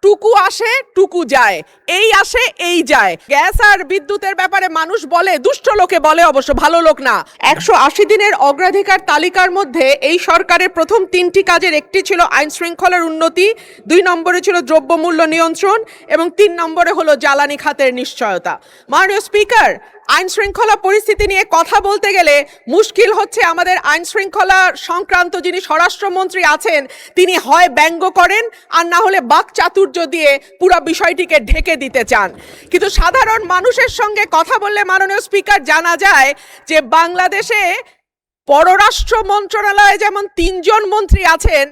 টুকু আসে টুকু যায়, এই আসে এই যায়। গ্যাস আর বিদ্যুতের ব্যাপারে মানুষ বলে, দুষ্ট লোকে বলে, অবশ্য ভালো লোক না। 180 দিনের অগ্রাধিকার তালিকার মধ্যে এই সরকারের প্রথম 3টি কাজের একটি ছিল আইন শৃঙ্খলার উন্নতি, 2 নম্বরে ছিল দ্রব্যমূল্য নিয়ন্ত্রণ এবং 3 নম্বরে হলো জ্বালানি খাতের নিশ্চয়তা। মাননীয় স্পিকার, আইন শৃঙ্খলা পরিস্থিতি নিয়ে কথা বলতে গেলে মুশকিল হচ্ছে। আমাদের আইন শৃঙ্খলা সংক্রান্ত যিনি স্বরাষ্ট্রমন্ত্রী আছেন তিনি হয় ব্যঙ্গ করেন আর না হলে বাকচাতুর্য দিয়ে পুরো বিষয়টিকে ঢেকে দিতে চান। কিন্তু সাধারণ মানুষের সঙ্গে কথা বললে মাননীয় স্পিকার জানা যায় যে বাংলাদেশে পররাষ্ট্র মন্ত্রণালয়ে যেমন 3 জন মন্ত্রী আছেন,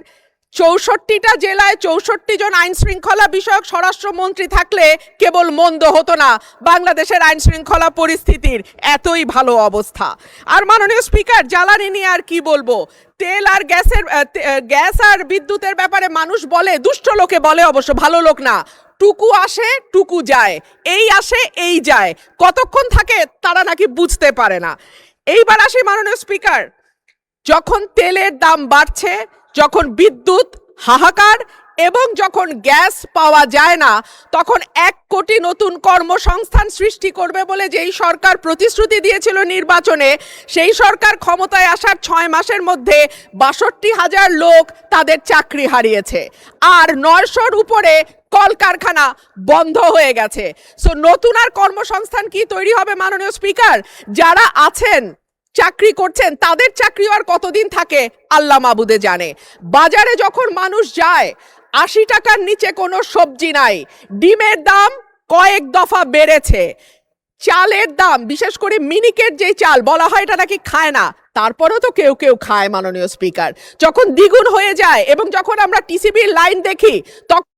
64টা জেলায় 64 জন আইন শৃঙ্খলা বিষয়ক স্বরাষ্ট্রমন্ত্রী থাকলে কেবল মন্দ হতো না বাংলাদেশের আইন শৃঙ্খলা পরিস্থিতির এতই ভালো অবস্থা। আর মাননীয় স্পিকার, জ্বালানি নিয়ে আর কি বলবো, তেল আর গ্যাস আর বিদ্যুতের ব্যাপারে মানুষ বলে, দুষ্ট লোকে বলে, অবশ্য ভালো লোক না, টুকু আসে টুকু যায়, এই আসে এই যায়, কতক্ষণ থাকে তারা নাকি বুঝতে পারে না। এইবার আসি মাননীয় স্পিকার, যখন তেলের দাম বাড়ছে, যখন বিদ্যুৎ হাহাকার এবং যখন গ্যাস পাওয়া যায় না, তখন 1 কোটি নতুন কর্মসংস্থান সৃষ্টি করবে বলে যেই সরকার প্রতিশ্রুতি দিয়েছিল নির্বাচনে, সেই সরকার ক্ষমতায় আসার 6 মাসের মধ্যে 62,000 লোক তাদের চাকরি হারিয়েছে আর 900-র উপরে কলকারখানা বন্ধ হয়ে গেছে। সো নতুন আর কর্মসংস্থান কি তৈরি হবে মাননীয় স্পিকার? যারা আছেন চাকরি করছেন তাদের চাকরি আর কতদিন থাকে আল্লাহ মাবুদে জানে। বাজারে যখন মানুষ যায় 80 টাকার নিচে কোনো সবজি নাই, ডিমের দাম কয়েক দফা বেড়েছে, চালের দাম, বিশেষ করে মিনিকেট যেই চাল বলা হয় এটা নাকি খায় না, তারপরেও তো কেউ কেউ খায় মাননীয় স্পিকার, যখন দ্বিগুণ হয়ে যায় এবং যখন আমরা টিসিবির লাইন দেখি তখন